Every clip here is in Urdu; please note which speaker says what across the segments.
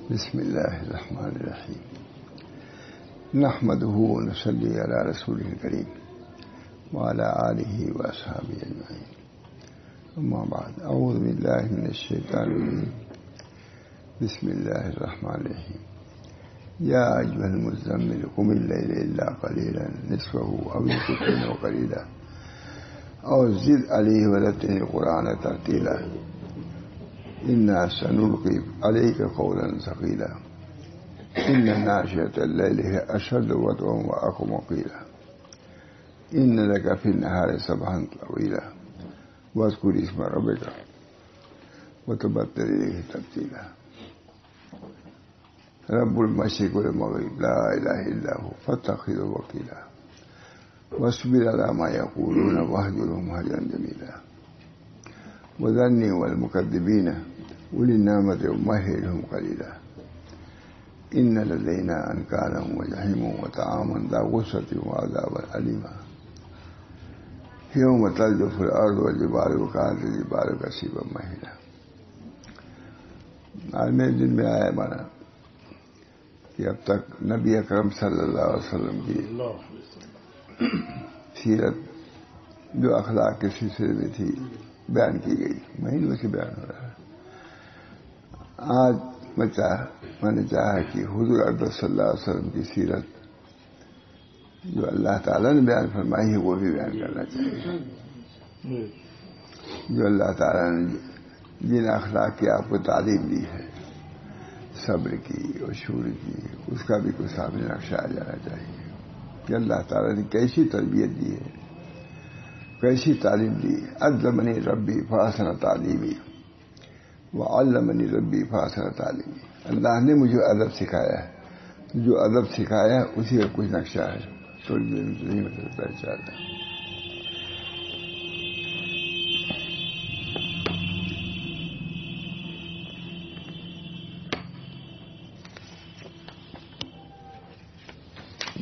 Speaker 1: بسم اللہ الرحمن الرحیم نحمدہ ونصلی علی رسولہ الکریم وعلی آلہ واصحابہ اجمعین اما بعد اعوذ باللہ من الشیطان الرجیم بسم اللہ الرحمن الرحیم یا ایھا المزمل قم اللیل الا قلیلا نصفہ او انقص منہ قلیلا او زد علیہ ورتل القرآن ترتیلا انا سنلقی علیک قولا ثقیلا ان ناشئۃ اللیل هی اشد وطئا واقوم قیلا ان لک فی النہار سبحا طویلا واذکر اسم ربک وتبتل الیہ تبتیلا رب المشرق والمغرب لا الہ الا هو فاتخذه وکیلا واصبر علی ما یقولون واہجرهم ہجرا جمیلا وذرنی والمکذبین اولی النعمۃ ومہلہم قلیلا ان لدینا انکالا وجحیما وطعاما ذا غصۃ وعذابا علیما یوم ترجف الارض والجبال وکانت الجبال کثیبا مہیلا. آج میرے دل میں آیا ہمارا کہ اب تک نبی اکرم صلی اللہ علیہ وسلم کی سیرت جو اخلاق کے سلسلے میں تھی بیان کی گئی، مہینوں سے بیان ہو رہا ہے. آج میں نے چاہا کہ حضور اکرم صلی اللہ علیہ وسلم کی سیرت جو اللہ تعالیٰ نے بیان فرمائی ہے وہ بھی بیان کرنا چاہیے. جو اللہ تعالیٰ نے جن اخلاق کی آپ کو تعلیم دی ہے، صبر کی اور شور کی، اس کا بھی کوئی سامنے نقشہ آ جانا چاہیے کہ اللہ تعالیٰ نے کیسی تربیت دی ہے، کیسی تعلیم دی. الزمانی ربی فاحسن تعلیمی وعلمنی ربی فاحسن تعلیمی. اللہ نے مجھے ادب سکھایا ہے، جو ادب سکھایا ہے اسی کا کچھ نقشہ ہے، تھوڑی دیر میں نہیں مطلب پہچانا.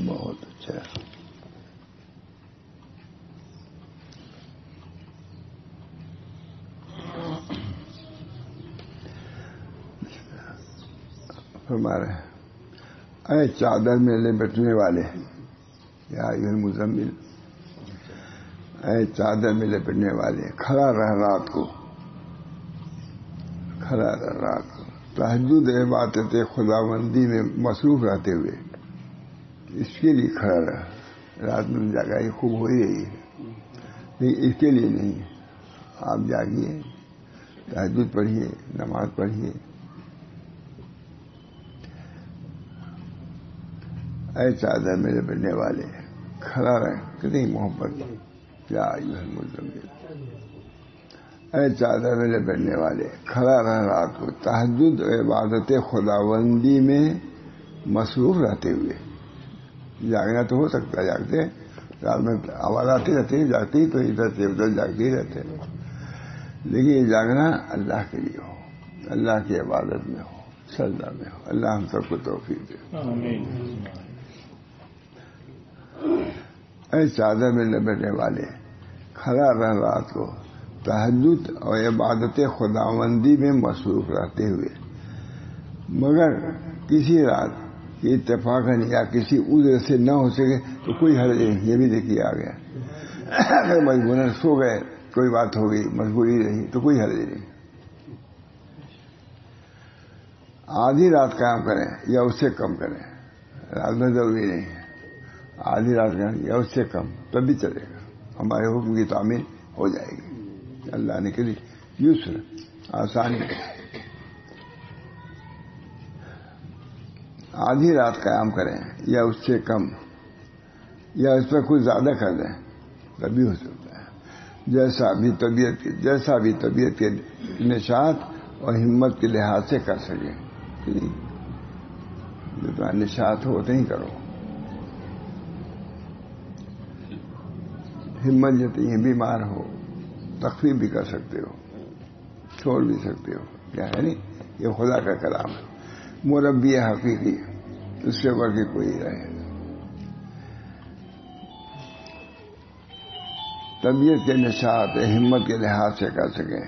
Speaker 1: بہت اچھا. فرما رہے ہیں اے چادر میں لپٹنے والے، یا ایھا المزمل، اے چادر میں لپٹنے والے، کھڑا رہ رات کو، کھڑا رہ رات کو، تہجد عبادت خداوندی میں مصروف رہتے ہوئے. اس کے لیے کھڑا رہ، رات میں جاگائی خوب ہو ہی رہی ہے لیکن اس کے لیے نہیں. آپ جاگیے، تہجد پڑھیے، نماز پڑھیے. اے چادر میں لپٹنے والے، کھڑا رہ، کتنی محبت. کیا ایھا المزمل، اے چادر میں لپٹنے والے، کھڑا رہ رات کو، تہجد عبادت خداوندی میں مصروف رہتے ہوئے. جاگنا تو ہو سکتا ہے، جاگتے رات میں آواز آتی رہتی ہے، جاگتی تو ادھر سے ادھر جاگتے ہی رہتے ہیں، لیکن یہ جاگنا اللہ کے لیے ہو، اللہ کی عبادت میں ہو، سجدہ میں ہو. اللہ ہم سب کو توفیق دے. آمین. اے چادر میں لپٹنے والے، کھڑا رہ رات کو، تہجد اور عبادت خداوندی میں مصروف رہتے ہوئے. مگر کسی رات کی اتفاقاً یا کسی عذر سے نہ ہو سکے تو کوئی حرج نہیں. یہ بھی دیکھیے آ گیا، اگر مجبوراً سو گئے، کوئی بات ہو گئی، مجبوری رہی تو کوئی حرج نہیں. آدھی رات قیام کریں یا اس سے کم کریں، رات میں ضروری نہیں ہے. آدھی رات کا یا اس سے کم تب بھی چلے گا، ہمارے حکم کی تعمیل ہو جائے گی. اللہ نے کہی یسر، آسانی. آدھی رات قیام کریں یا اس سے کم یا اس پر کچھ زیادہ کر دیں تب بھی ہو سکتا ہے. جیسا بھی طبیعت کے نشاط اور ہمت کے لحاظ سے کر سکیں. جو تمہارا نشاط ہو اتنا ہی کرو. ہمت جتنی ہے، بیمار ہو تخفیف بھی کر سکتے ہو، چھوڑ بھی سکتے ہو. کیا ہے نہیں، یہ خدا کا کلام ہے، مربی حقیقی، اس سے بڑھ کے کوئی رہے. طبیعت کے نشاط ہمت کے لحاظ سے کر سکیں.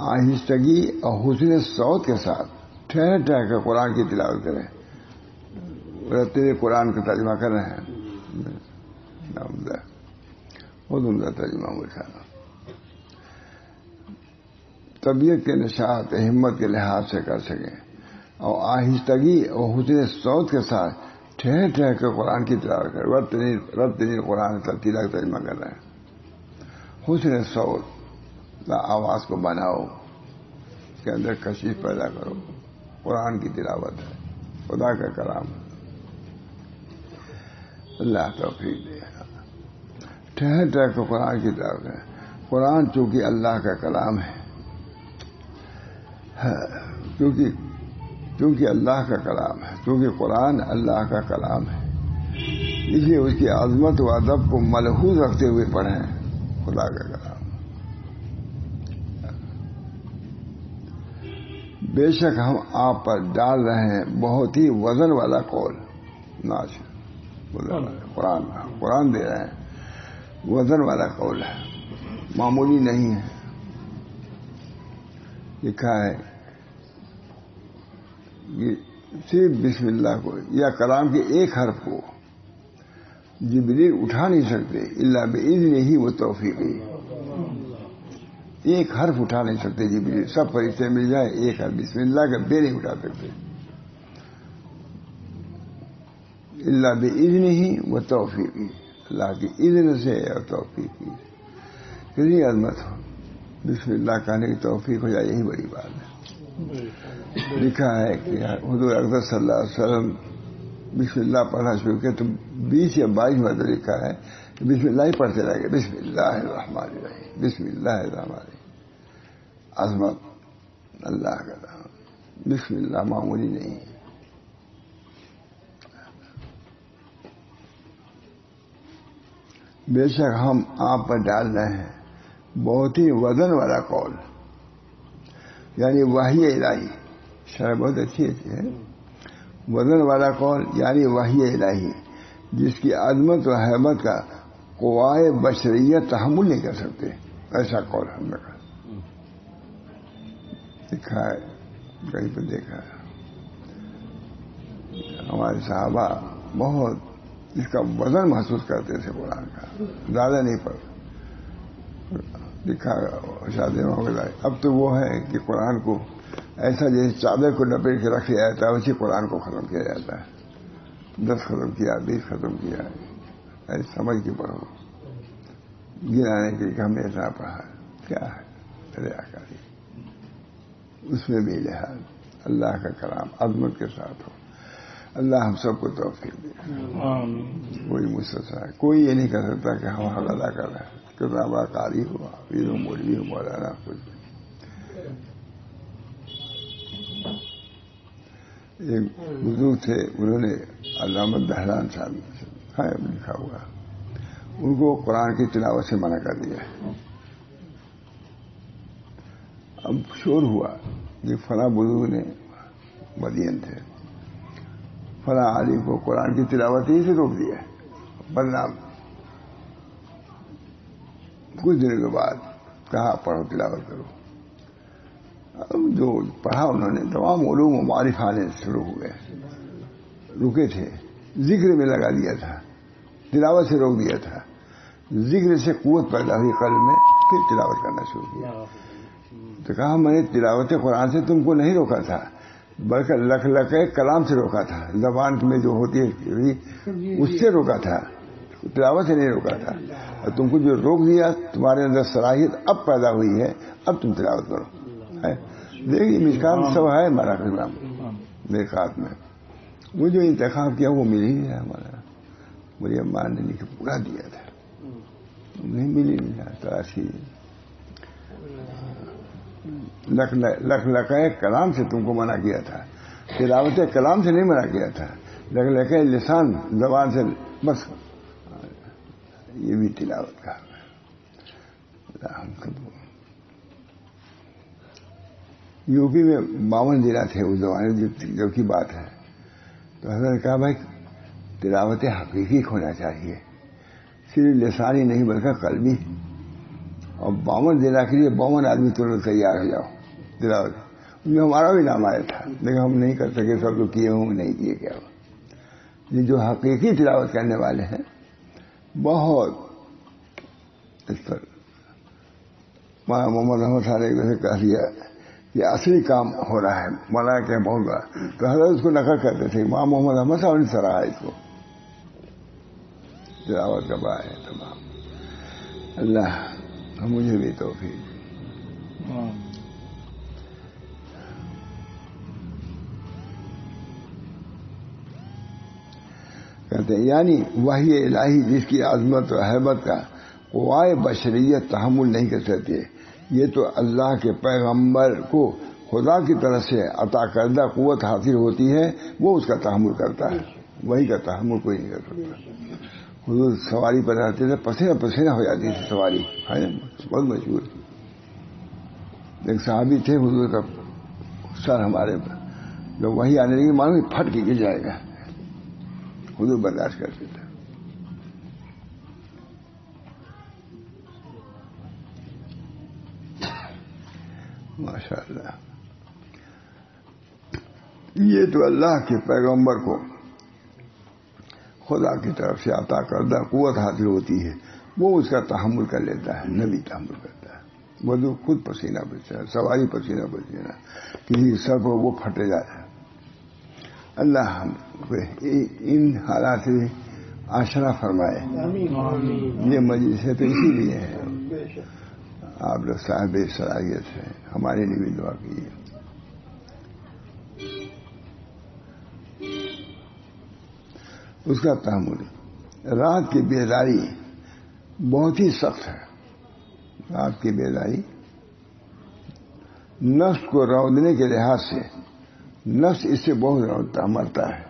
Speaker 1: آہستگی اور حسن صوت کے ساتھ ٹھہر ٹھہر کر قرآن کی تلاوت کریں. رتبے قرآن کا ترجمہ کر رہے ہیں. بہت عمدہ ترجمہ مولانا. طبیعت کے نشاط ہمت کے لحاظ سے کر سکیں اور آہستگی اور حسن صوت کے ساتھ ٹھہر ٹھہر کر قرآن کی تلاوت کریں. رب تنیر قرآن ترتیلا کا ترجمہ کر رہے ہیں. حسن صوت آواز کو بناؤ, اس کے اندر کشش پیدا کرو. قرآن کی تلاوت ہے, خدا کا کلام. اللہ توفیق دے. ٹھہر ٹھہر کر قرآن کی تلاوت ہے. قرآن چونکہ اللہ کا کلام ہے, کیونکہ اللہ کا کلام ہے, کیونکہ قرآن اللہ کا کلام ہے, اس لیے اس کی عظمت و ادب کو ملحوظ رکھتے ہوئے پڑھیں. خدا کا کلام. بے شک ہم آپ پر ڈال رہے ہیں بہت ہی وزن والا قول. ناش قرآن دے رہے ہیں, وزن والا قول ہے, معمولی نہیں ہے. لکھا ہے کہ صرف بسم اللہ کو یا کلام کے ایک حرف کو جبریل اٹھا نہیں سکتے الا باذن ہی و توفیقی. ایک حرف اٹھا نہیں سکتے جبریل. سب فرشتے مل جائے ایک حرف بسم اللہ کا بے نہیں اٹھا سکتے الا باذن ہی و توفیقی. اللہ کی اذن سے اور توفیق کی. کتنی عظمت ہو, بسم اللہ کہنے کی توفیق ہو جائے, یہی بڑی بات ہے. لکھا ہے کہ حضور اکبر صلی اللہ علیہ وسلم بسم اللہ پڑھنا شروع کیا تو 20 یا 22 مرتبہ لکھا ہے کہ بسم اللہ ہی پڑھتے رہ گئے. بسم اللہ الرحمن الرحیم, بسم اللہ الرحمن الرحیم. عظمت اللہ کا نام. بسم اللہ معمولی نہیں ہے. بے شک ہم آپ پر ڈال رہے ہیں بہت ہی وزن والا قول, یعنی وحی الہی. شرح بہت اچھی ہے. وزن والا قول یعنی وحی الہی جس کی عظمت و حیبت کا قوائے بشریت تحمل نہیں کر سکتے. ایسا قول ہم نے دیکھا ہے, کہیں پہ دیکھا ہے. ہمارے صحابہ بہت اس کا وزن محسوس کرتے تھے قرآن کا, زیادہ نہیں پڑ لکھا شادی وغیرہ. اب تو وہ ہے کہ قرآن کو ایسا جیسے چادر کو لپیٹ کے رکھ لیا جاتا ہے ویسے قرآن کو ختم کیا جاتا ہے. 10 ختم کیا, 20 ختم کیا, ایسے سمجھ کے پڑھو. گرانے کے لیے ہم نے اتنا پڑھا کیا ہے ریاکاری. اس میں بھی لحاظ اللہ کا کلام عظمت کے ساتھ ہو. اللہ ہم سب کو توفیق دے. کوئی مستثنا ہے, کوئی یہ نہیں کر سکتا کہ ہم حق ادا کر رہے ہیں. کتابہ قاری ہوا, پیر و مولوی ہو, مولانا, کچھ. ایک بزرگ تھے, انہوں نے علامہ بہران صاحب ہے لکھا ہوا, ان کو قرآن کی تلاوت سے منع کر دیا. اب شور ہوا کہ فلاں بزرگ نے, مدین تھے, فلاں عالم کو قرآن کی تلاوت ہی سے روک دیا. بدنام. کچھ دنوں کے بعد کہا پڑھو تلاوت کرو. اب جو پڑھا انہوں نے تمام علوم و معارف آنے شروع ہوئے. رکے تھے, ذکر میں لگا دیا تھا, تلاوت سے روک دیا تھا. ذکر سے قوت پیدا ہوئی قلب میں, پھر تلاوت کرنا شروع کیا. تو کہا میں نے تلاوت قرآن سے تم کو نہیں روکا تھا بلکہ لکھ لکھے کلام سے روکا تھا. زبان میں جو ہوتی ہے اس سے روکا تھا, تلاوت سے نہیں روکا تھا. اور تم کو جو روک دیا, تمہارے اندر صلاحیت اب پیدا ہوئی ہے, اب تم تلاوت کرو. دیکھیے مشکات سب ہے ہمارا کلام میرے میں. وہ جو انتخاب کیا وہ مل ہی نہیں رہا. ہمارا میری اماں نے لکھ پورا دیا تھا, نہیں مل ہی نہیں رہا. تلاش کی لکھ لکھے کلام سے تم کو منع کیا تھا, تلاوت کلام سے نہیں منع کیا تھا. لکھ لکھے لسان زبان سے بس, یہ بھی تلاوت کا. یوپی میں 52 ضلع تھے اس زمانے جو کی بات ہے. تو حضرت نے کہا بھائی تلاوت حقیقی ہونا چاہیے, صرف لسانی نہیں بلکہ قلبی. اور 52 ضلع کے لیے 52 آدمی ترنت تیار ہو جاؤ تلاوت. یہ ہمارا بھی نام آیا تھا لیکن ہم نہیں کر سکے, سب لوگ کیے ہوں نہیں کیے کیا ہوا. یہ جو حقیقی تلاوت کرنے والے ہیں بہت اس پر مولانا محمد احمد صاحب نے جیسے کہہ دیا کہ اصلی کام ہو رہا ہے مولانا کے بہت بڑا, تو حضرت اس کو نقل کرتے تھے. مولانا محمد احمد صاحب نے سراہا اس کو تلاوت کا بڑا ہے تمام. اللہ مجھے بھی توفیق. کہتے ہیں یعنی وحی الہی جس کی عظمت و حیبت کا قوائے بشریت تحمل نہیں کر سکتے, یہ تو اللہ کے پیغمبر کو خدا کی طرف سے عطا کردہ قوت حاصل ہوتی ہے, وہ اس کا تحمل کرتا ہے. وہی کا تحمل کوئی نہیں کر سکتا. حضور سواری پر رہتے تھے, پسینہ پسینہ ہو جاتی تھی سواری, بہت مشہور. ایک صحابی تھے, حضور کا سر ہمارے پر جب وہی آنے لگی معلوم پھٹ کے گر جائے گا, حضور برداشت کرتے تھے. ماشاء اللہ. یہ تو اللہ کے پیغمبر کو خدا کی طرف سے عطا کردہ قوت حاصل ہوتی ہے, وہ اس کا تحمل کر لیتا ہے. نبی تحمل کرتا ہے. وہ جو خود پسینہ پسینہ, سواری پسینہ پسینہ, کسی سر پر وہ پھٹ جاتا ہے. اللہ ہم ان حالات سے آشنا فرمائے. یہ مجلس ہے تو اسی لیے ہے. آپ لوگ صاحب صلاحیت ہیں, ہمارے لیے بھی دعا کیجیے. اس کا تحمل. رات کی بیداری بہت ہی سخت ہے. رات کی بیداری نفس کو رودنے کے لحاظ سے نفس اس سے بہت روتا مرتا ہے.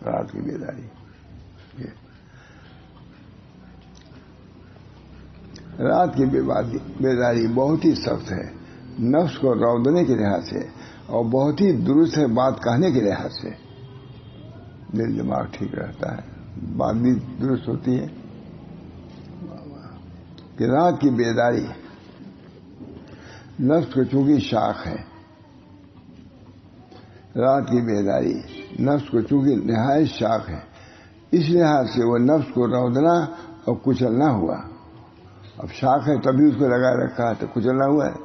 Speaker 1: رات کی بیداری رات کی بیداری بہت ہی سخت ہے نفس کو رودنے کے لحاظ سے, اور بہت ہی درست ہے بات کہنے کے لحاظ سے. دل دماغ ٹھیک رہتا ہے, بات بھی درست ہوتی ہے. کہ رات کی بیداری نفس کو چونکہ شاخ ہے. رات کی بیداری نفس کو چونکہ نہایت شاخ ہے, اس لحاظ سے وہ نفس کو رودنا اور کچلنا ہوا. اب شاخ ہے تبھی اس کو لگائے رکھا ہے, تو کچلنا ہوا ہے.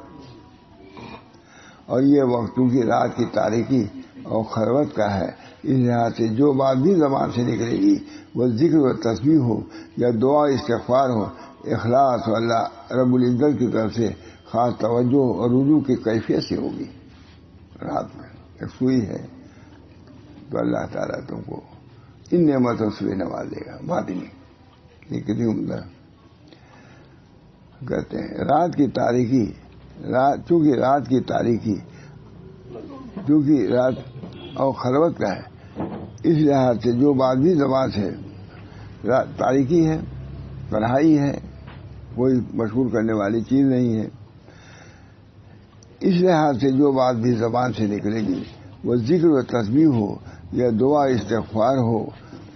Speaker 1: اور یہ وقت چونکہ رات کی تاریکی اور خلوت کا ہے, اس لحاظ سے جو بات بھی زبان سے نکلے گی وہ ذکر و تسبیح ہو یا دعا استغفار ہو, اخلاص و اللہ رب العزت کی طرف سے خاص توجہ اور رجوع کی کیفیت سے ہوگی. رات میں ایک سوئی ہے تو اللہ تعالیٰ تم کو ان نعمتوں سے نواز دے گا. بات ہی نہیں, یہ کتنی عمدہ. کہتے ہیں رات کی تاریکی, چونکہ رات کی تاریکی چونکہ رات اور خلوت کا ہے, اس لحاظ سے جو بات بھی زبان سے تاریکی ہے, تنہائی ہے, کوئی مشغول کرنے والی چیز نہیں ہے, اس لحاظ سے جو بات بھی زبان سے نکلے گی وہ ذکر و تسبیح ہو یا دعا استغفار ہو,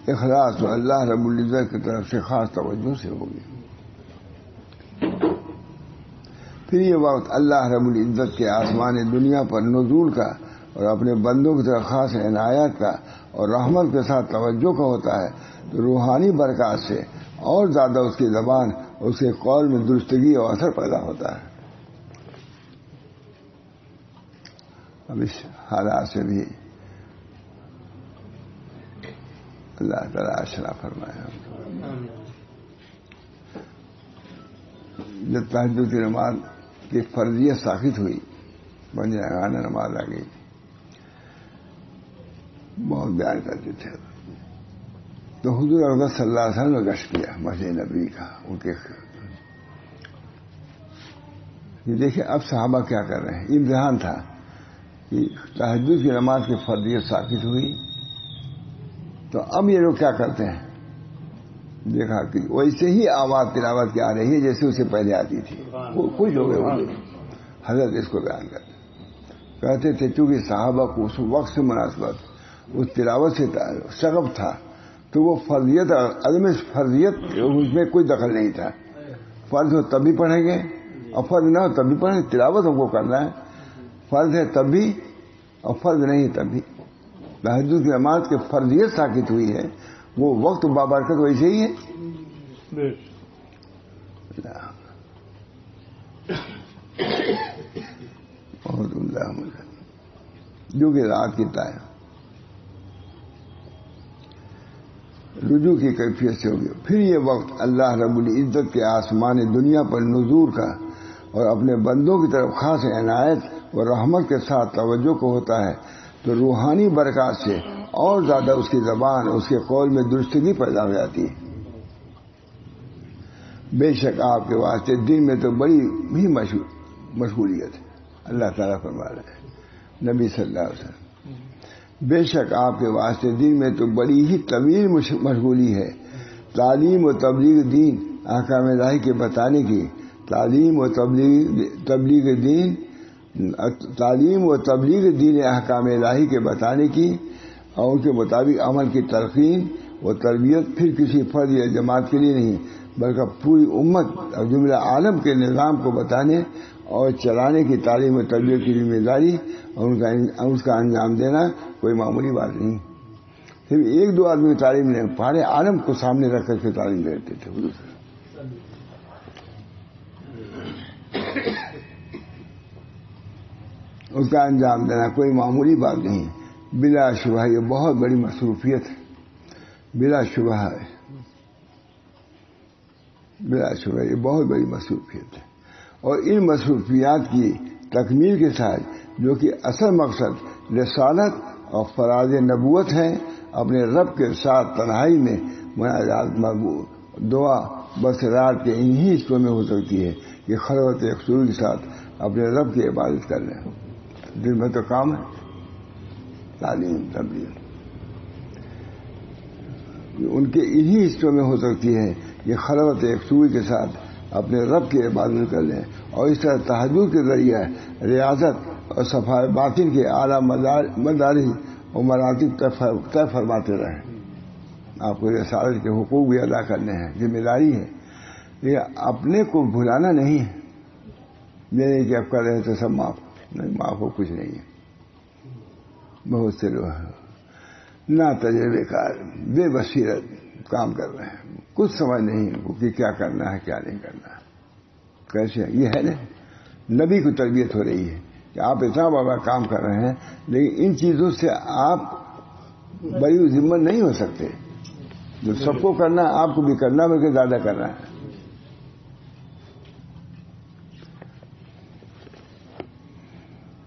Speaker 1: اخلاص و اللہ رب العزت کی طرف سے خاص توجہ سے ہوگی. پھر یہ وقت اللہ رب العزت کے آسمان دنیا پر نزول کا اور اپنے بندوں کی طرف خاص عنایت کا اور رحمت کے ساتھ توجہ کا ہوتا ہے, تو روحانی برکات سے اور زیادہ اس کی زبان اور اس کے قول میں درستگی اور اثر پیدا ہوتا ہے. اب اس حالات سے بھی اللہ تعالیٰ آشنا فرمائے. جب تہجد کی نماز کی فرضیت ثابت ہوئی, بن جائے نماز آ گئی, بہت بیان کرتے تھے, تو حضور اقدس صلی اللہ علیہ وسلم نے گشت کیا مسجد نبوی کا. ان کے دیکھیں اب صحابہ کیا کر رہے ہیں. امتحان تھا کہ تہجد کی نماز کی فرضیت ثابت ہوئی, تو اب یہ لوگ کیا کرتے ہیں. دیکھا کہ ویسے ہی آواز تلاوت کی آ رہی ہے جیسے اسے پہلے آتی تھی. کچھ ہو گئے حضرت اس کو بیان کہتے تھے چونکہ صحابہ کو اس وقت سے مناسبت اس تلاوت سے شغف تھا, تو وہ فرضیت عدم فرضیت اس میں کوئی دخل نہیں تھا. فرض ہو تب بھی پڑھیں گے اور فرض نہ ہو تب بھی پڑھیں گے, تلاوت ہم کو کرنا ہے. فرض ہے تب بھی اور فرض نہیں تب بھی تہجد کی نماز کی فرضیت ثابت ہوئی ہے، وہ وقت بابرکت ویسے ہی ہے. بہت اللہ جو کہ رات کی طے رجوع کی کیفیت سے ہوگی. پھر یہ وقت اللہ رب العزت کے آسمان دنیا پر نزول کا اور اپنے بندوں کی طرف خاص عنایت اور رحمت کے ساتھ توجہ کو ہوتا ہے، تو روحانی برکات سے اور زیادہ اس کی زبان اس کے قول میں درستگی پیدا ہو جاتی ہے. بے شک آپ کے واسطے دن میں تو بڑی بھی مشغولیت ہے. اللہ تعالیٰ فرما رہے ہیں نبی صلی اللہ علیہ وسلم، بے شک آپ کے واسطے دن میں تو بڑی ہی طویل مشغولی ہے. تعلیم و تبلیغ دین احکام الہی کے بتانے کی، تعلیم و تبلیغ دین احکام الہی کے بتانے کی اور ان کے مطابق عمل کی تلقین و تربیت پھر کسی فرد یا جماعت کے لیے نہیں بلکہ پوری امت اور جملہ عالم کے نظام کو بتانے اور چلانے کی تعلیم و تربیت کی ذمہ داری اور اس کا انجام دینا کوئی معمولی بات نہیں. صرف ایک دو آدمی کی تعلیم نہیں، پارے عالم کو سامنے رکھ کر کے تعلیم دیتے تھے. اس کا انجام دینا کوئی معمولی بات نہیں. بلا شبہ یہ بہت بڑی مصروفیت ہے، بلا شبہ ہے، بلا شبہ یہ بہت بڑی مصروفیت ہے. اور ان مصروفیات کی تکمیل کے ساتھ جو کہ اصل مقصد رسالت اور فراز نبوت ہے، اپنے رب کے ساتھ تنہائی میں مناجات مقبول دعا بس رات کے انہی حصوں میں ہو سکتی ہے کہ خلوت یکسوئی کے ساتھ اپنے رب کی عبادت کر رہے ہیں. دن میں تو کام ہے تعلیم تبلیغ، ان کے انہی حصوں میں ہو سکتی ہے کہ خلوت یکسوئی کے ساتھ اپنے رب کی عبادت کر لیں، اور اس طرح تہجد کے ذریعہ ریاضت اور صفائی باطن کے اعلیٰ مدارج اور مراتب طے فرماتے رہیں. آپ کو رسالت کے حقوق بھی ادا کرنے ہیں، ذمہ داری ہے. یہ اپنے کو بھلانا نہیں ہے، یہ نہیں کہ اب کر رہے تو سب معاف نہیں، معاف ہو کچھ نہیں ہے. بہت سے لوگ نا تجربے کار بے بصیرت کام کر رہے ہیں، کچھ سمجھ نہیں کہ کیا کرنا ہے کیا نہیں کرنا ہے. کیسے یہ ہے نا نبی کو تربیت ہو رہی ہے کہ آپ اتنا بڑا کام کر رہے ہیں، لیکن ان چیزوں سے آپ بڑی ذمہ نہیں ہو سکتے. جو سب کو کرنا آپ کو بھی کرنا بلکہ زیادہ کرنا ہے.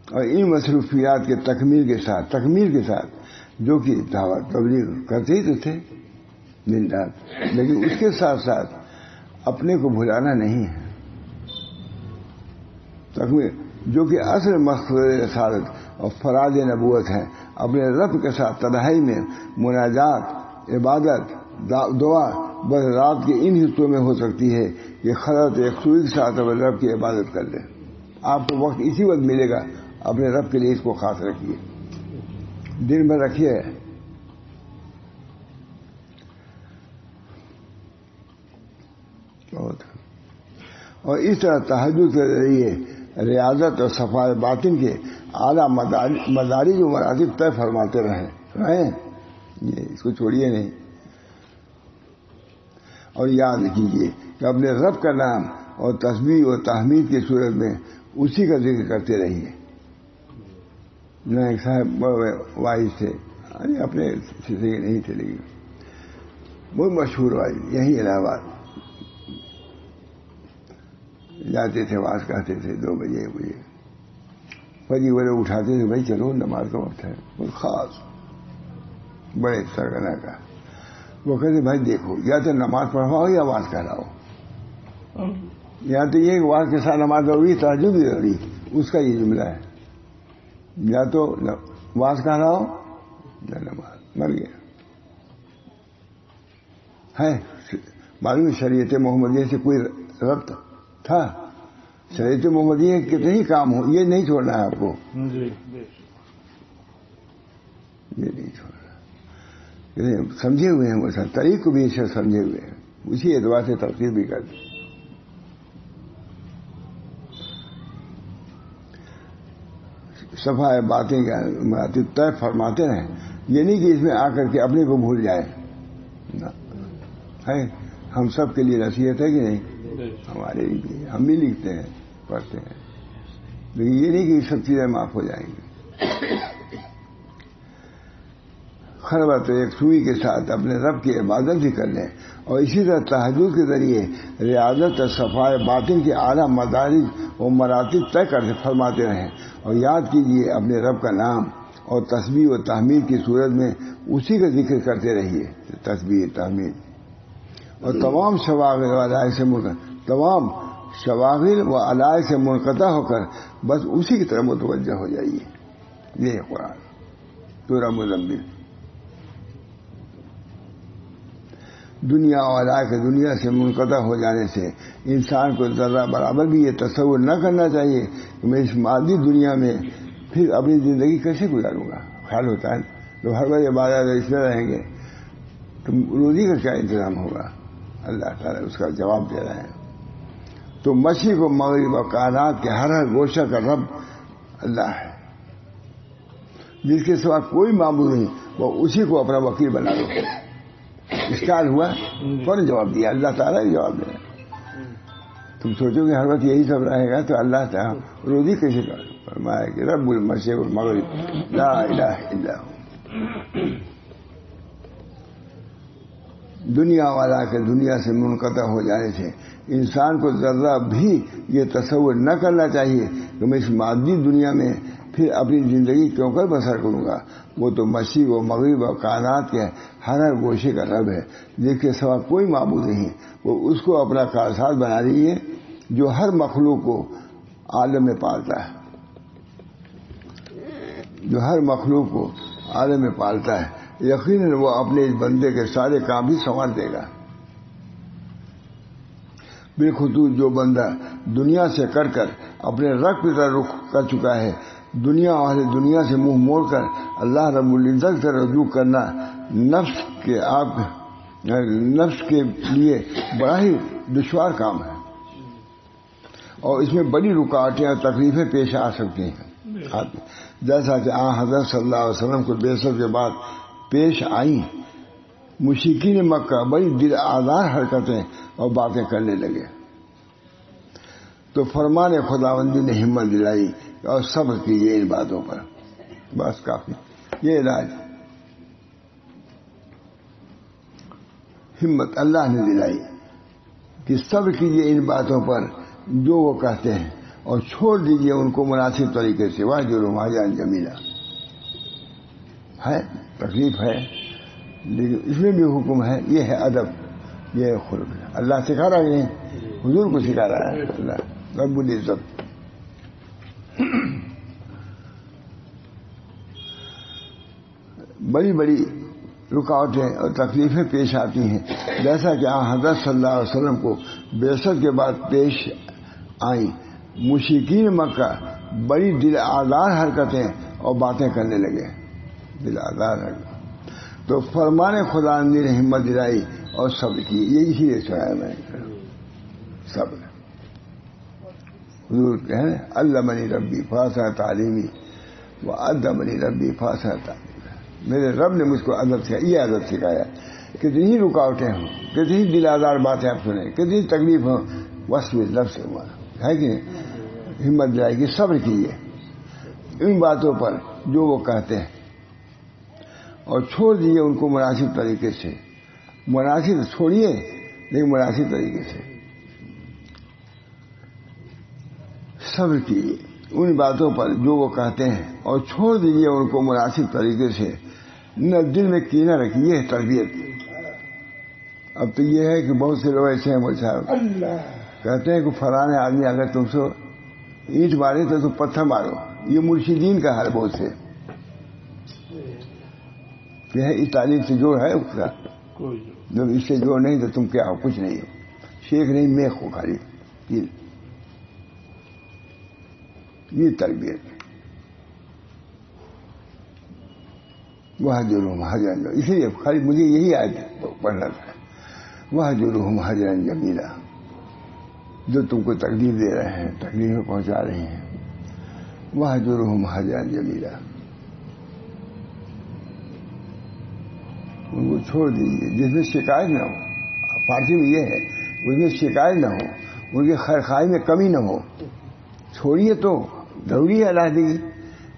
Speaker 1: اور ان مصروفیات کے تکمیل کے ساتھ جو کہ دعوت تبلیغ کرتے ہی تو تھے دن رات، لیکن اس کے ساتھ ساتھ اپنے کو بھلانا نہیں ہے. تکمیل جو کہ اصل مقصد رسالت اور فراز نبوت ہے، اپنے رب کے ساتھ تنہائی میں مناجات عبادت دعا بس رات کے ان حصوں میں ہو سکتی ہے کہ خلوت یکسوئی کے ساتھ اپنے رب کی عبادت کر لیں. آپ کو وقت اسی وقت ملے گا، اپنے رب کے لیے اس کو خاص رکھیے، دن بھر رکھیے. اور اس طرح تہجد کے ذریعے ریاضت اور صفائی باطن کے اعلیٰ مدارج و مراتب طے فرماتے رہیں. یہ اس کو چھوڑیے نہیں. اور یاد کیجیے کہ اپنے رب کا نام اور تسبیح و تحمید کی صورت میں اسی کا ذکر کرتے رہیے. نہ ایک صاحب واحد تھے، اپنے سلسلے نہیں تھے لیکن بہت مشہور واحد، یہی الہ آباد جاتے تھے، واز کہتے تھے 2 بجے فجر والے اٹھاتے تھے، بھائی چلو نماز کا وقت ہے. بہت خاص بڑے سرگنا کا وہ کہتے بھائی دیکھو یا تو نماز پڑھواؤ یا واز کہلاؤ، یا تو یہ واز کے ساتھ نماز ضروری تہجد بھی ضروری، اس کا یہ جملہ ہے. یا تو واز کہلاؤ یا نماز. مر گیا ہے. معلوم شریعت محمدیہ سے کوئی ربط تھا؟ شریعت محمدیہ کتنے ہی کام ہو، یہ نہیں چھوڑنا ہے آپ کو، یہ نہیں چھوڑنا. سمجھے ہوئے ہیں وہ سب طریق کو بھی اسے سمجھے ہوئے ہیں، اسی اعتبار سے تفسیر بھی کرتے. صفائے باطن کا مراتب طے فرماتے رہیں. یہ نہیں کہ اس میں آ کر کے اپنے کو بھول جائے. ہے ہم سب کے لیے نصیحت ہے کہ نہیں؟ ہمارے لیے ہم بھی لکھتے ہیں پڑھتے ہیں, لیکن یہ نہیں کہ یہ سب چیزیں معاف ہو جائیں گی. خلوت یکسوئی کے ساتھ اپنے رب کی عبادت بھی کر لیں, اور اسی طرح تہجد کے ذریعے ریاضت اور صفائے باطن کے اعلیٰ مدارج و مراتب طے کر فرماتے رہیں, اور یاد کیجیے اپنے رب کا نام اور تسبیح و تحمید کی صورت میں اسی کا ذکر کرتے رہیے. تسبیح تحمید اور تمام شواغل و علائق سے تمام شواغل و علائق سے منقطع ہو کر بس اسی کی طرف متوجہ ہو جائیے. یہ قرآن سورہ مزمل. دنیا اور علائق دنیا سے منقطع ہو جانے سے انسان کو ذرہ برابر بھی یہ تصور نہ کرنا چاہیے کہ میں اس مادی دنیا میں پھر اپنی زندگی کیسے گزاروں گا. خیال ہوتا ہے تو ہر بار عبادت اس میں رہیں گے تو روزی کا کیا انتظام ہوگا. اللہ تعالیٰ اس کا جواب دے رہے ہیں. تو مشرق و مغرب و کائنات کے ہر گوشہ کا رب اللہ ہے, جس کے سوا کوئی معبود نہیں, وہ اسی کو اپنا وکیل بنا دو. اشکال ہوا کون جواب دیا؟ اللہ تعالیٰ ہی جواب دے. تم سوچو کہ ہر وقت یہی سب رہے گا تو اللہ تعالیٰ روزی کیسے کر فرمایا کہ رب المشرق والمغرب لا الہ الا ہو. دنیا والا کے دنیا سے منقطع ہو جانے سے انسان کو ذرہ بھی یہ تصور نہ کرنا چاہیے کہ میں اس مادی دنیا میں پھر اپنی زندگی کیوں کر بسر کروں گا. وہ تو مشرق و مغرب و کائنات کے ہر گوشے کا رب ہے, جس کے سوا کوئی معبود نہیں. وہ اس کو اپنا کارساز بنا لیجیے جو ہر مخلوق کو عالم میں پالتا ہے, جو ہر مخلوق کو عالم میں پالتا ہے. یقیناً وہ اپنے اس بندے کے سارے کام بھی سنوار دے گا. بالخصوص جو بندہ دنیا سے کر اپنے رب کی طرف رخ کر چکا ہے, دنیا اور دنیا سے منہ موڑ کر اللہ رب العزت سے رجوع کرنا نفس کے لیے بڑا ہی دشوار کام ہے, اور اس میں بڑی رکاوٹیں اور تکلیفیں پیش آ سکتی ہیں. جیسا کہ حضرت صلی اللہ علیہ وسلم کو بعثت کے بعد پیش آئیں. مشرکین مکہ بڑی دل آزار حرکتیں اور باتیں کرنے لگے, تو فرمان خداوندی نے ہمت دلائی اور صبر کیجیے ان باتوں پر, بس کافی. یہ علاج ہمت اللہ نے دلائی کہ صبر کیجیے ان باتوں پر جو وہ کہتے ہیں, اور چھوڑ دیجیے ان کو مناسب طریقے سے. واجرہم حجرا جمیلا ہے, تکلیف ہے, لیکن اس میں بھی حکم ہے. یہ ہے ادب, یہ خلق ہے. اللہ سکھا رہا ہے, حضور کو سکھا رہا ہے اللہ رب العزت. بڑی بڑی رکاوٹیں اور تکلیفیں پیش آتی ہیں, جیسا کہ حضرت صلی اللہ علیہ وسلم کو بعثت کے بعد پیش آئیں. مشرکین مکہ بڑی دل آزار حرکتیں اور باتیں کرنے لگے, دل آزار حرکت. تو فرمان خدا نے ہمت دلائی اور صبر کی. یہی چیز سنایا میں صبر. حضور کہیں علمنی ربی فاصلہ تعلیمی و ادبنی ربی فاصلہ تعلیمی. میرے رب نے مجھ کو ادب سکھایا, یہ ادب سکھایا. کتنی ہی رکاوٹیں ہوں, کتنی دل آزار باتیں آپ سنیں, کتنی تکلیف ہوں, وصف لفظ سے ہوا ہے کہ ہمت جائے گی. صبر کیجیے ان باتوں پر جو وہ کہتے ہیں, اور چھوڑ دیجیے ان کو مناسب طریقے سے. مناسب چھوڑیے لیکن مناسب طریقے سے. صبر کیجیے ان باتوں پر جو وہ کہتے ہیں, اور چھوڑ دیجیے ان کو مناسب طریقے سے. نہ دل میں کینہ رکھیے. یہ تربیت. اب تو یہ ہے کہ بہت سے لوگ ایسے ہیں صاحب کہتے ہیں کہ فلاں آدمی اگر تم سے اینٹ مارے تو تم پتھر مارو. یہ مرشدین کا حال بہت سے. یہ ہے اس تعلیم سے جوڑ ہے اس کا, جب اس سے جوڑ نہیں تو تم کیا ہو, کچھ نہیں ہو, شیخ نہیں میخ ہو خالی. یہ تربیت. وَهَجُرُهُمْ هَجْرًا, اسی لیے خالی مجھے یہی آیت پڑھنا تھا. وَهَجُرُهُمْ هَجْرًا جَمِيلًا, جو تم کو تکلیف دے رہے ہیں, تکلیفیں پہنچا رہی ہیں, وَاهْجُرْهُمْ هَجْرًا جَمِيلًا، ان کو چھوڑ دیجیے جس میں شکایت نہ ہو. فارسی میں یہ ہے اس میں شکایت نہ ہو، ان کی خیرخواہی میں کمی نہ ہو. چھوڑیے تو ضروری ہے علیحدگی.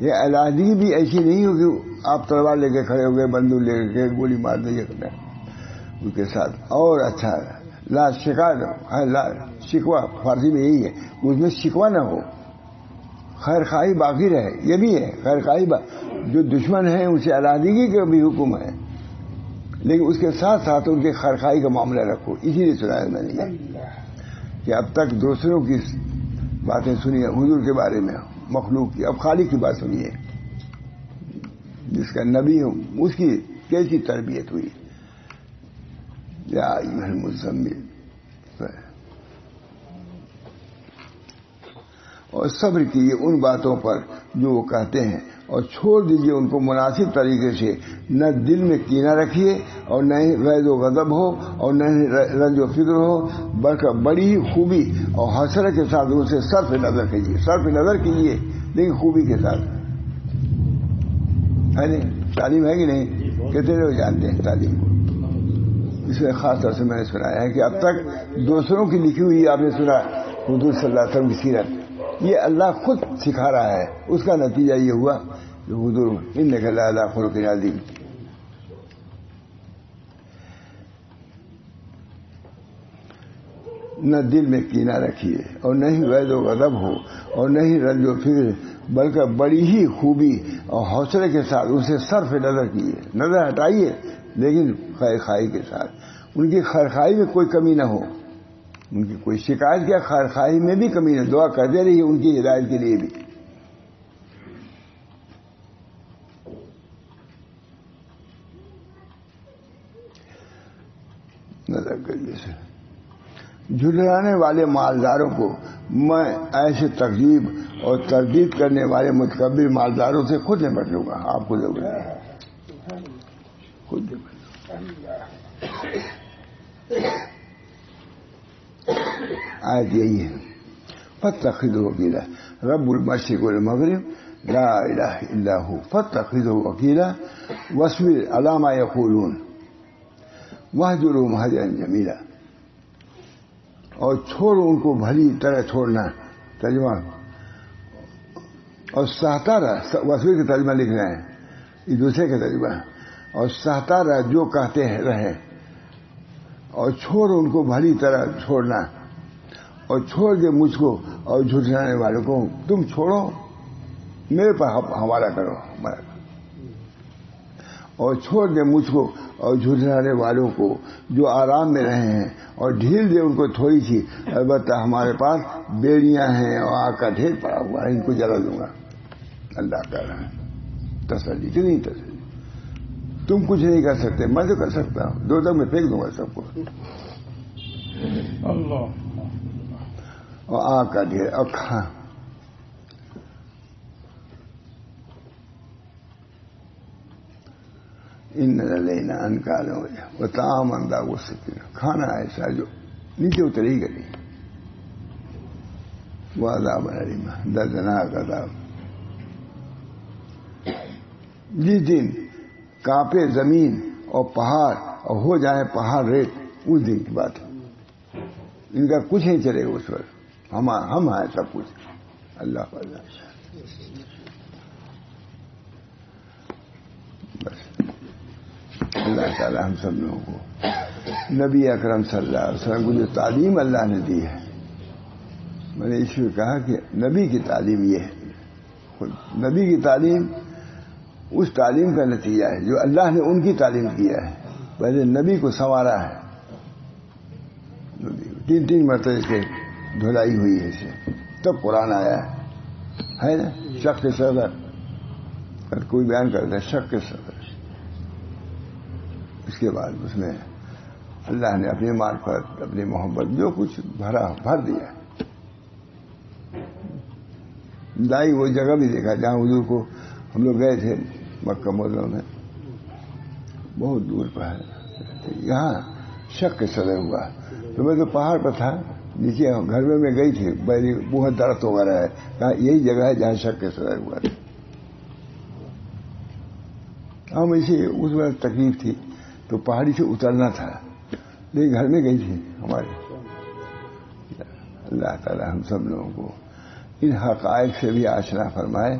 Speaker 1: یہ علیحدگی بھی ایسی نہیں ہو کہ آپ تلوار لے کے کھڑے ہو گئے، بندوق لے کے گولی مار دیں، یہ کرنا ان کے ساتھ. اور اچھا لا شکایت لا شکوہ، فارسی میں یہی ہے اس میں شکوہ نہ ہو، خیر خواہی باقی رہے. یہ بھی ہے خیر خواہی جو دشمن ہیں ان سے علیحدگی کا بھی حکم ہے، لیکن اس کے ساتھ ساتھ ان کے خیر خواہی کا معاملہ رکھو. اسی لیے سنایا میں نے کہ اب تک دوسروں کی باتیں سنیے حضور کے بارے میں، مخلوق کی، اب خالق کی بات سنیے جس کا نبی ہو، اس کی کیسی تربیت ہوئی. یا ایھا المزمل، اور صبر کیجیے ان باتوں پر جو وہ کہتے ہیں، اور چھوڑ دیجیے ان کو مناسب طریقے سے. نہ دل میں کینہ رکھیے اور نہ ہی غیظ و غضب ہو اور نہ ہی رنج و فکر ہو، بلکہ بڑی ہی خوبی اور حسرت کے ساتھ ان سے صرف نظر کیجیے. صرف نظر کیجیے لیکن خوبی کے ساتھ. ہے نہیں تعلیم ہے کہ نہیں؟ کتنے لوگ جانتے ہیں تعلیم کو؟ اس میں خاص طور سے میں نے سنایا ہے کہ اب تک دوسروں کی لکھی ہوئی آپ نے سنا حضور صلی اللہ علیہ وسلم کی سیرت، یہ اللہ خود سکھا رہا ہے. اس کا نتیجہ یہ ہوا کہ حضور انک لعلی خلق عظیم. نہ دل میں کینہ رکھیے اور نہ ہی غیظ و غضب ہو اور نہ ہی رنج و فکر، بلکہ بڑی ہی خوبی اور حوصلے کے ساتھ ان سے صرف نظر کیجیے. نظر ہٹائیے لیکن خیر خواہی کے ساتھ. ان کی خیر خواہی میں کوئی کمی نہ ہو، ان کی کوئی شکایت کیا، خیر خواہی میں بھی کمی نہ. دعا کرتے رہیے ان کی ہدایت کے لیے بھی. نظر کریے سے جھٹلانے والے مالداروں کو میں ایسے تکذیب اور تردید کرنے والے متکبر مالداروں سے خود نپٹ لوں گا. آپ کو ضرورت ہے خود نپٹ. آیت یہی ہے فاتخذوا وکیلا رب المشرق والمغرب لا الہ الا ہو فاتخذوا وکیلا واصبر علی ما یقولون واہجرہم ہجرا جمیلا. اور چھوڑ ان کو بھلی طرح چھوڑنا. ترجمہ اور سہتا رہ، واصبر کا ترجمہ لکھ رہے ہیں، یہ دوسرے کا ترجمہ. اور سہتا رہ جو کہتے ہیں رہے، اور چھوڑ ان کو بھلی طرح چھوڑنا، اور چھوڑ دے مجھ کو اور جھٹلانے والوں کو. تم چھوڑو میرے پر حوالہ کرو، اور چھوڑ دے مجھ کو اور جھٹلانے والوں کو جو آرام میں رہے ہیں، اور ڈھیل دے ان کو تھوڑی سی. البتہ ہمارے پاس بیڑیاں ہیں اور آگ کا ڈھیر پڑا ہوا ہے، ان کو جلا دوں گا. اللہ کہہ رہا ہے تسلی کہ نہیں تسلی. تم کچھ نہیں کر سکتے، میں تو کر سکتا ہوں. دو دم میں پھینک دوں گا سب کو. اللہ اور آگ کا ڈھیر. اور کھاں ان لینا انکار ہو جائے وہ تام اندھا وہ سکے. کھانا ایسا جو نیچے اترے ہی گئی، وہ عذاب علیم دردناک عذاب. جس دن کانپے زمین اور پہاڑ اور ہو جائے پہاڑ ریت، اس دن کی بات ہے. ان کا کچھ نہیں چلے گا اس وقت. ہم ہیں سب کچھ. اللہ پر بس اللہ تعالیٰ ہم سب لوگوں کو نبی اکرم صلی اللہ علیہ وسلم کو جو تعلیم اللہ نے دی ہے، میں نے اس میں کہا کہ نبی کی تعلیم یہ ہے. نبی کی تعلیم اس تعلیم کا نتیجہ ہے جو اللہ نے ان کی تعلیم کیا ہے. پہلے نبی کو سنوارا ہے، 3 مرتبہ سے دھلائی ہوئی ہے اسے، تب قرآن آیا ہے نا. شق صدر کوئی بیان کرتا ہے، شق صدر. اس کے بعد اس میں اللہ نے اپنی معرفت، اپنی محبت جو کچھ بھر دیا. لائی وہ جگہ بھی دیکھا جہاں حضور کو ہم لوگ گئے تھے مکہ معظمہ میں، بہت دور پر ہے. یہاں شق صدر ہوا تو میں تو پہاڑ پر تھا، نیچے گھر میں گئی تھی، میری بہت درد وغیرہ ہے، کہا یہی جگہ ہے جہاں شک کے سویا ہوا تھا. ہم اسی اس وقت تکلیف تھی تو پہاڑی سے اترنا تھا، لیکن گھر میں گئی تھی ہمارے. اللہ تعالی ہم سب لوگوں کو ان حقائق سے بھی آشنا فرمائے،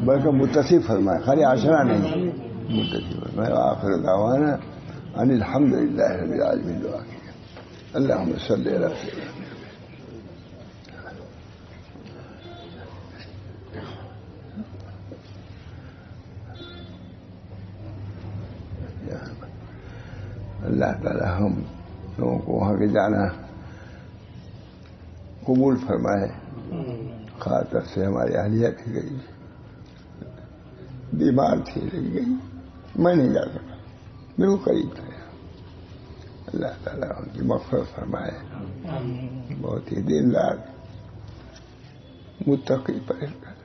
Speaker 1: بلکہ متصف فرمائے، خالی آشنا نہیں، متصف فرمائے. آخر دعوانا ان الحمد للہ رب العالمین. دعا کی اللہم صلی علی سیدنا. اللہ تعالی ہم لوگوں کو وہاں کے جانا قبول فرمائے. خاطر سے ہماری اہلیہ بھی گئی، بیمار تھی لیکن گئی، میں نہیں جا سکا، بالکل قریب تھا. اللہ تعالیٰ ان کی مغفرت فرمائے. بہت ہی دیندار متقی پرہیزگار.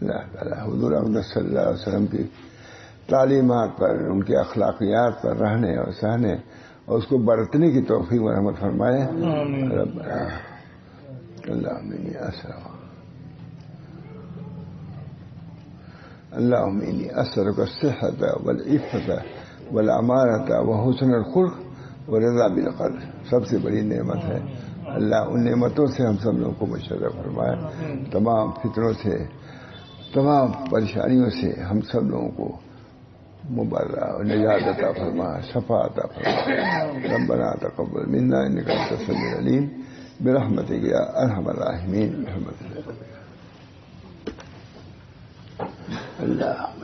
Speaker 1: اللہ تعالیٰ حضور اقدس صلی اللہ علیہ وسلم کی تعلیمات پر، ان کی اخلاقیات پر رہنے اور سہنے اور اس کو برتنے کی توفیق و رحمت فرمائے. ربنا اللہم انی اللہم انی اسألک الصحۃ والعفۃ والامانۃ وحسن الخلق ورضا بالقدر. سب سے بڑی نعمت ہے. اللہ ان نعمتوں سے ہم سب لوگوں کو مشرف فرمائے. تمام فتنوں سے، تمام پریشانیوں سے ہم سب لوگوں کو مبرہ اور نجات عطا فرما، شفاء عطا فرما. ربنا تقبل منا انک انت السمیع العلیم برحمتک یا ارحم الراحمین. اللہم